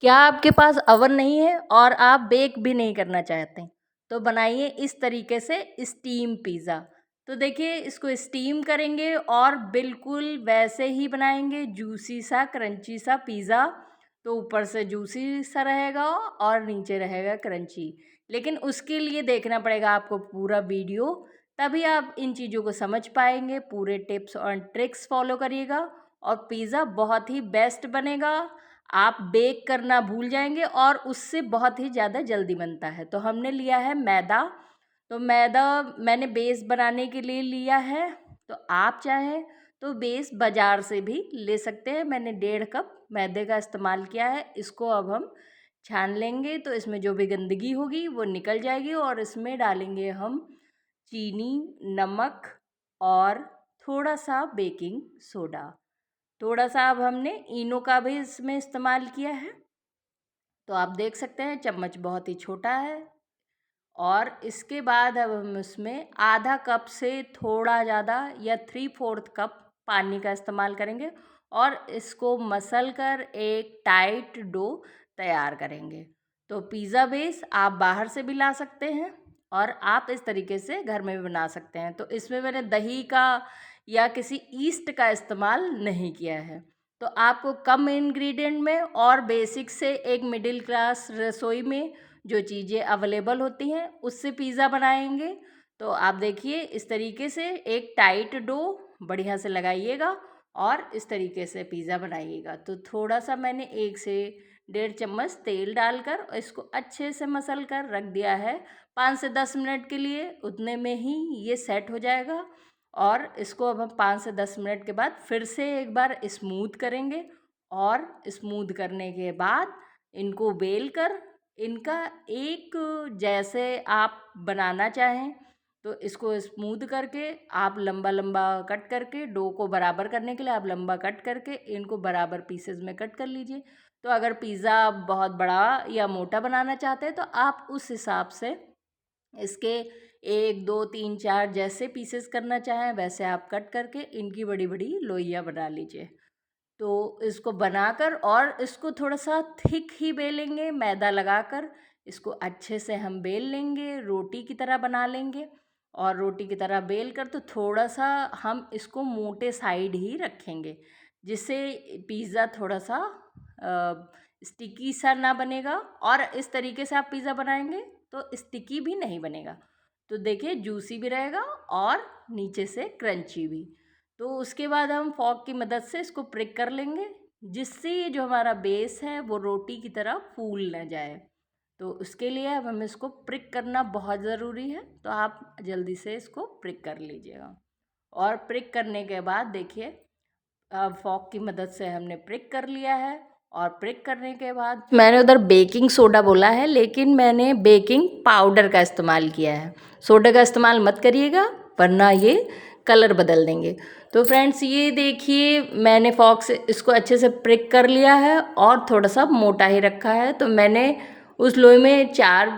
क्या आपके पास अवन नहीं है और आप बेक भी नहीं करना चाहते, तो बनाइए इस तरीके से स्टीम पिज़्ज़ा। तो देखिए, इसको स्टीम करेंगे और बिल्कुल वैसे ही बनाएंगे, जूसी सा क्रंची सा पिज़्ज़ा। तो ऊपर से जूसी सा रहेगा और नीचे रहेगा क्रंची। लेकिन उसके लिए देखना पड़ेगा आपको पूरा वीडियो, तभी आप इन चीज़ों को समझ पाएंगे। पूरे टिप्स और ट्रिक्स फॉलो करिएगा और पिज़्ज़ा बहुत ही बेस्ट बनेगा। आप बेक करना भूल जाएंगे और उससे बहुत ही ज़्यादा जल्दी बनता है। तो हमने लिया है मैदा। तो मैदा मैंने बेस बनाने के लिए लिया है। तो आप चाहें तो बेस बाज़ार से भी ले सकते हैं। मैंने 1.5 कप मैदे का इस्तेमाल किया है। इसको अब हम छान लेंगे, तो इसमें जो भी गंदगी होगी वो निकल जाएगी। और इसमें डालेंगे हम चीनी, नमक और थोड़ा सा बेकिंग सोडा। थोड़ा सा अब हमने इनो का भी इसमें इस्तेमाल किया है। तो आप देख सकते हैं चम्मच बहुत ही छोटा है। और इसके बाद अब हम इसमें आधा कप से थोड़ा ज़्यादा या 3/4 कप पानी का इस्तेमाल करेंगे और इसको मसल कर एक टाइट डो तैयार करेंगे। तो पिज़्ज़ा बेस आप बाहर से भी ला सकते हैं और आप इस तरीके से घर में भी बना सकते हैं। तो इसमें मैंने दही का या किसी ईस्ट का इस्तेमाल नहीं किया है। तो आपको कम इंग्रेडिएंट में और बेसिक से एक मिडिल क्लास रसोई में जो चीज़ें अवेलेबल होती हैं उससे पिज़्ज़ा बनाएंगे। तो आप देखिए, इस तरीके से एक टाइट डो बढ़िया से लगाइएगा और इस तरीके से पिज़्ज़ा बनाइएगा। तो थोड़ा सा मैंने 1 से 1.5 चम्मच तेल डालकर इसको अच्छे से मसल कर रख दिया है 5 से 10 मिनट के लिए। उतने में ही ये सेट हो जाएगा। और इसको अब हम 5 से 10 मिनट के बाद फिर से एक बार स्मूथ करेंगे। और स्मूथ करने के बाद इनको बेल कर इनका एक जैसे आप बनाना चाहें, तो इसको स्मूथ करके आप लंबा लंबा कट करके डो को बराबर करने के लिए आप लंबा कट करके इनको बराबर पीसेस में कट कर लीजिए। तो अगर पिज़्ज़ा बहुत बड़ा या मोटा बनाना चाहते हैं तो आप उस हिसाब से इसके 1 2 3 4 जैसे पीसेस करना चाहें वैसे आप कट करके इनकी बड़ी बड़ी लोइयाँ बना लीजिए। तो इसको बनाकर और इसको थोड़ा सा थिक ही बेलेंगे, मैदा लगाकर इसको अच्छे से हम बेल लेंगे, रोटी की तरह बना लेंगे। और रोटी की तरह बेल कर तो थोड़ा सा हम इसको मोटे साइड ही रखेंगे, जिससे पिज़्ज़ा थोड़ा सा स्टिकी सा ना बनेगा। और इस तरीके से आप पिज़्ज़ा बनाएंगे तो स्टिकी भी नहीं बनेगा। तो देखिए, जूसी भी रहेगा और नीचे से क्रंची भी। तो उसके बाद हम फॉक की मदद से इसको प्रिक कर लेंगे, जिससे ये जो हमारा बेस है वो रोटी की तरह फूल ना जाए। तो उसके लिए अब हमें इसको प्रिक करना बहुत ज़रूरी है। तो आप जल्दी से इसको प्रिक कर लीजिएगा। और प्रिक करने के बाद देखिए, फॉक की मदद से हमने प्रिक कर लिया है। और प्रिक करने के बाद मैंने उधर बेकिंग सोडा बोला है, लेकिन मैंने बेकिंग पाउडर का इस्तेमाल किया है। सोडा का इस्तेमाल मत करिएगा, वरना ये कलर बदल देंगे। तो फ्रेंड्स, ये देखिए, मैंने फॉक से इसको अच्छे से प्रिक कर लिया है और थोड़ा सा मोटा ही रखा है। तो मैंने उस लोई में 4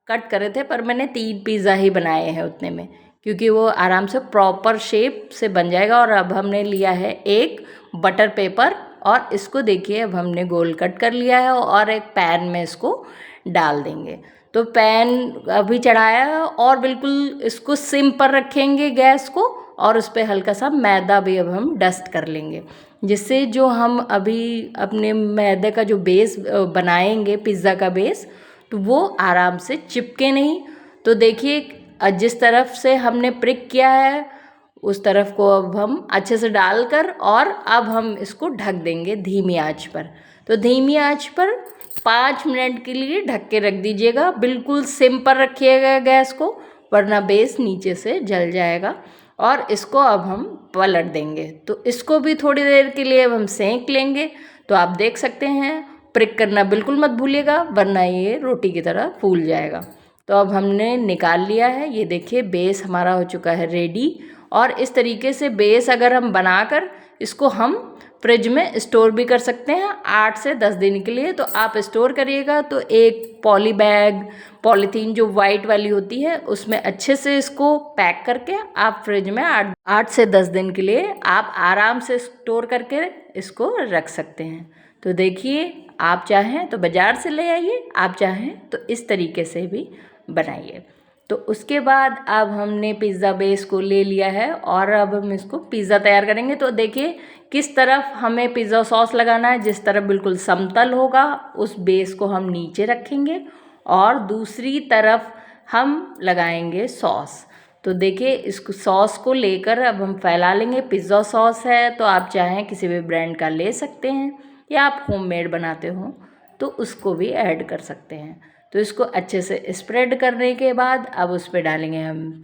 कट करे थे, पर मैंने 3 पिज़्ज़ा ही बनाए हैं उतने में, क्योंकि वो आराम से प्रॉपर शेप से बन जाएगा। और अब हमने लिया है एक बटर पेपर और इसको देखिए, अब हमने गोल कट कर लिया है और एक पैन में इसको डाल देंगे। तो पैन अभी चढ़ाया है और बिल्कुल इसको सिम पर रखेंगे गैस को। और उस पर हल्का सा मैदा भी अब हम डस्ट कर लेंगे, जिससे जो हम अभी अपने मैदे का जो बेस बनाएंगे, पिज़्ज़ा का बेस, तो वो आराम से चिपके नहीं। तो देखिए, जिस तरफ से हमने प्रिक किया है उस तरफ को अब हम अच्छे से डालकर और अब हम इसको ढक देंगे धीमी आंच पर। तो धीमी आंच पर 5 मिनट के लिए ढक के रख दीजिएगा। बिल्कुल सिम पर रखिएगा गैस को, वरना बेस नीचे से जल जाएगा। और इसको अब हम पलट देंगे। तो इसको भी थोड़ी देर के लिए अब हम सेंक लेंगे। तो आप देख सकते हैं, प्रिक करना बिल्कुल मत भूलिएगा, वरना ये रोटी की तरह फूल जाएगा। तो अब हमने निकाल लिया है। ये देखिए, बेस हमारा हो चुका है रेडी। और इस तरीके से बेस अगर हम बनाकर इसको हम फ्रिज में स्टोर भी कर सकते हैं 8 से 10 दिन के लिए। तो आप स्टोर करिएगा तो एक पॉली बैग, पॉलीथीन जो वाइट वाली होती है, उसमें अच्छे से इसको पैक करके आप फ्रिज में 8 से 10 दिन के लिए आप आराम से स्टोर करके इसको रख सकते हैं। तो देखिए, आप चाहें तो बाज़ार से ले आइए, आप चाहें तो इस तरीके से भी बनाइए। तो उसके बाद अब हमने पिज़्ज़ा बेस को ले लिया है और अब हम इसको पिज़्ज़ा तैयार करेंगे। तो देखिए किस तरफ हमें पिज़्ज़ा सॉस लगाना है, जिस तरफ बिल्कुल समतल होगा उस बेस को हम नीचे रखेंगे और दूसरी तरफ हम लगाएंगे सॉस। तो देखिए इसको सॉस को लेकर अब हम फैला लेंगे। पिज़्ज़ा सॉस है तो आप चाहें किसी भी ब्रांड का ले सकते हैं या आप होममेड बनाते हो तो उसको भी ऐड कर सकते हैं। तो इसको अच्छे से स्प्रेड करने के बाद अब उस पर डालेंगे हम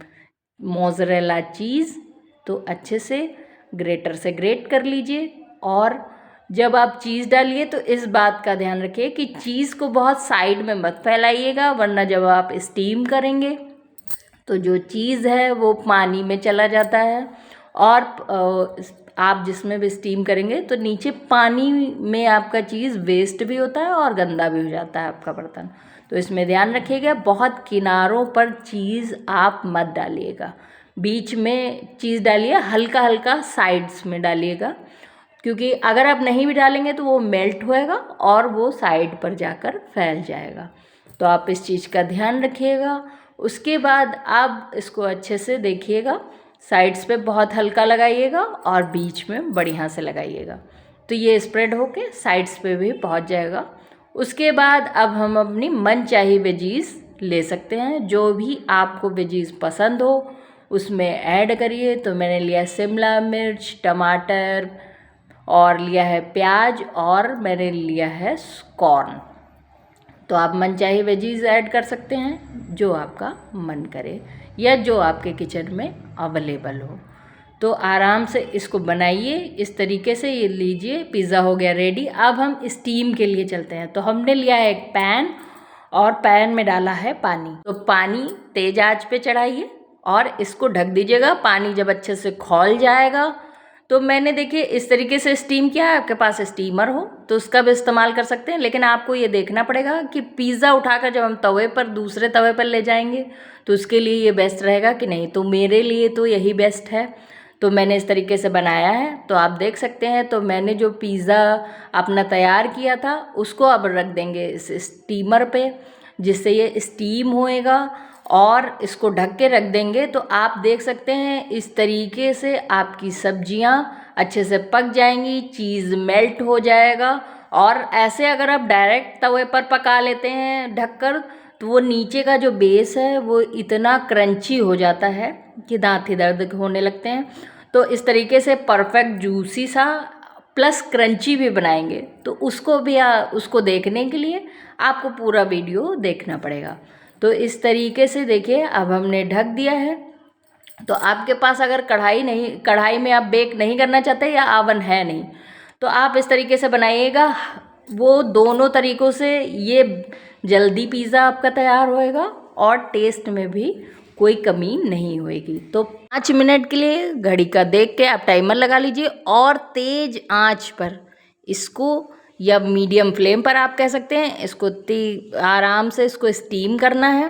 मोज़रेला चीज़। तो अच्छे से ग्रेटर से ग्रेट कर लीजिए और जब आप चीज़ डालिए तो इस बात का ध्यान रखिए कि चीज़ को बहुत साइड में मत फैलाइएगा, वरना जब आप स्टीम करेंगे तो जो चीज़ है वो पानी में चला जाता है और आप जिसमें भी स्टीम करेंगे तो नीचे पानी में आपका चीज़ वेस्ट भी होता है और गंदा भी हो जाता है आपका बर्तन। तो इसमें ध्यान रखिएगा, बहुत किनारों पर चीज़ आप मत डालिएगा, बीच में चीज़ डालिए, हल्का हल्का साइड्स में डालिएगा, क्योंकि अगर आप नहीं भी डालेंगे तो वो मेल्ट होएगा और वो साइड पर जाकर फैल जाएगा। तो आप इस चीज़ का ध्यान रखिएगा। उसके बाद आप इसको अच्छे से देखिएगा, साइड्स पे बहुत हल्का लगाइएगा और बीच में बढ़िया से लगाइएगा, तो ये स्प्रेड होके साइड्स पे भी पहुंच जाएगा। उसके बाद अब हम अपनी मनचाही वेजीज़ ले सकते हैं, जो भी आपको वेजीज़ पसंद हो उसमें ऐड करिए। तो मैंने लिया शिमला मिर्च, टमाटर और लिया है प्याज और मैंने लिया है कॉर्न। तो आप मनचाही वेजीज़ ऐड कर सकते हैं जो आपका मन करे या जो आपके किचन में अवेलेबल हो। तो आराम से इसको बनाइए इस तरीके से। ये लीजिए पिज़्ज़ा हो गया रेडी। अब हम स्टीम के लिए चलते हैं। तो हमने लिया है एक पैन और पैन में डाला है पानी। तो पानी तेज़ आंच पे चढ़ाइए और इसको ढक दीजिएगा। पानी जब अच्छे से खौल जाएगा तो मैंने देखिए इस तरीके से स्टीम किया है। आपके पास स्टीमर हो तो उसका भी इस्तेमाल कर सकते हैं, लेकिन आपको ये देखना पड़ेगा कि पिज़्ज़ा उठाकर जब हम तवे पर दूसरे तवे पर ले जाएंगे तो उसके लिए ये बेस्ट रहेगा कि नहीं। तो मेरे लिए तो यही बेस्ट है, तो मैंने इस तरीके से बनाया है। तो आप देख सकते हैं। तो मैंने जो पिज़्ज़ा अपना तैयार किया था उसको अब रख देंगे इस स्टीमर पे, जिससे ये स्टीम होएगा और इसको ढक के रख देंगे। तो आप देख सकते हैं इस तरीके से आपकी सब्जियां अच्छे से पक जाएंगी, चीज़ मेल्ट हो जाएगा। और ऐसे अगर आप डायरेक्ट तवे पर पका लेते हैं ढककर तो वो नीचे का जो बेस है वो इतना क्रंची हो जाता है कि दांत ही दर्द होने लगते हैं। तो इस तरीके से परफेक्ट जूसी सा प्लस क्रंची भी बनाएंगे। तो उसको भी उसको देखने के लिए आपको पूरा वीडियो देखना पड़ेगा। तो इस तरीके से देखिए अब हमने ढक दिया है। तो आपके पास अगर कढ़ाई में आप बेक नहीं करना चाहते या ओवन है नहीं तो आप इस तरीके से बनाइएगा। वो दोनों तरीक़ों से ये जल्दी पिज़्ज़ा आपका तैयार होएगा और टेस्ट में भी कोई कमी नहीं होएगी। तो 5 मिनट के लिए घड़ी का देख के आप टाइमर लगा लीजिए और तेज़ आंच पर इसको या मीडियम फ्लेम पर आप कह सकते हैं इसको आराम से इसको स्टीम करना है।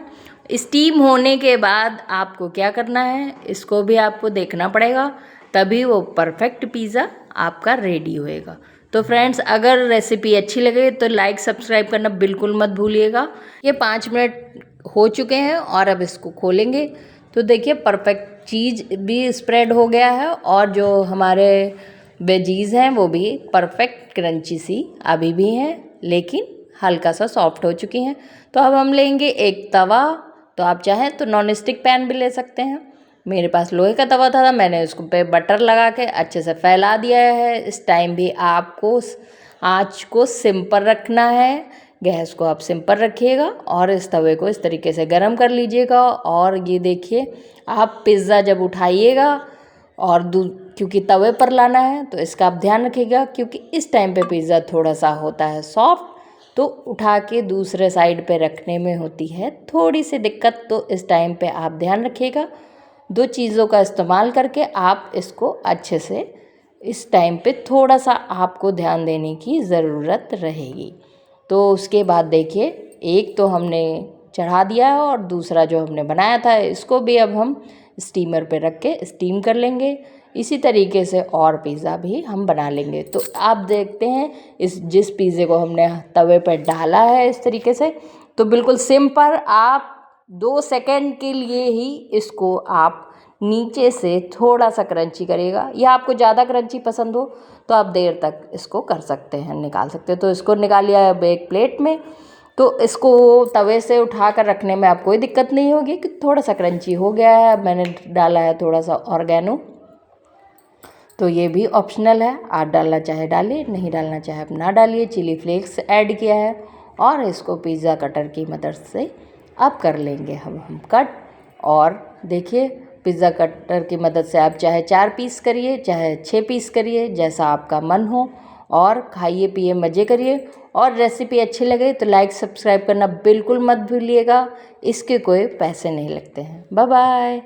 स्टीम होने के बाद आपको क्या करना है इसको भी आपको देखना पड़ेगा, तभी वो परफेक्ट पिज़्ज़ा आपका रेडी होएगा। तो फ्रेंड्स अगर रेसिपी अच्छी लगे तो लाइक सब्सक्राइब करना बिल्कुल मत भूलिएगा। ये 5 मिनट हो चुके हैं और अब इसको खोलेंगे तो देखिए परफेक्ट चीज़ भी स्प्रेड हो गया है और जो हमारे वेजीज़ हैं वो भी परफेक्ट क्रंची सी अभी भी हैं, लेकिन हल्का सा सॉफ्ट हो चुकी हैं। तो अब हम लेंगे एक तवा। तो आप चाहें तो नॉन स्टिक पैन भी ले सकते हैं। मेरे पास लोहे का तवा था, मैंने उसको पे बटर लगा के अच्छे से फैला दिया है। इस टाइम भी आपको आँच को सिम पर रखना है, गैस को आप सिम पर रखिएगा और इस तवे को इस तरीके से गर्म कर लीजिएगा। और ये देखिए आप पिज़्ज़ा जब उठाइएगा और क्योंकि तवे पर लाना है तो इसका आप ध्यान रखिएगा, क्योंकि इस टाइम पे पिज़्ज़ा थोड़ा सा होता है सॉफ्ट, तो उठा के दूसरे साइड पे रखने में होती है थोड़ी सी दिक्कत। तो इस टाइम पे आप ध्यान रखिएगा, 2 चीज़ों का इस्तेमाल करके आप इसको अच्छे से इस टाइम पे थोड़ा सा आपको ध्यान देने की ज़रूरत रहेगी। तो उसके बाद देखिए एक तो हमने चढ़ा दिया है और दूसरा जो हमने बनाया था इसको भी अब हम स्टीमर पे रख के स्टीम कर लेंगे। इसी तरीके से और पिज़्ज़ा भी हम बना लेंगे। तो आप देखते हैं जिस पिज़्ज़े को हमने तवे पर डाला है इस तरीके से, तो बिल्कुल सिंपल, आप 2 सेकंड के लिए ही इसको आप नीचे से थोड़ा सा क्रंची करिएगा, या आपको ज़्यादा क्रंची पसंद हो तो आप देर तक इसको कर सकते हैं, निकाल सकते हैं। तो इसको निकाल लिया अब एक प्लेट में, तो इसको तवे से उठा कर रखने में आपको कोई दिक्कत नहीं होगी कि थोड़ा सा क्रंची हो गया है। मैंने डाला है थोड़ा सा ऑर्गेनो, तो ये भी ऑप्शनल है, आप डालना चाहे डालिए, नहीं डालना चाहे आप ना डालिए। चिली फ्लेक्स ऐड किया है और इसको पिज़्ज़ा कटर की मदद से अब कर लेंगे हम कट। और देखिए पिज़्ज़ा कटर की मदद से आप चाहे 4 पीस करिए, चाहे 6 पीस करिए, जैसा आपका मन हो, और खाइए पिए मज़े करिए। और रेसिपी अच्छी लगे तो लाइक सब्सक्राइब करना बिल्कुल मत भूलिएगा, इसके कोई पैसे नहीं लगते हैं। Bye bye.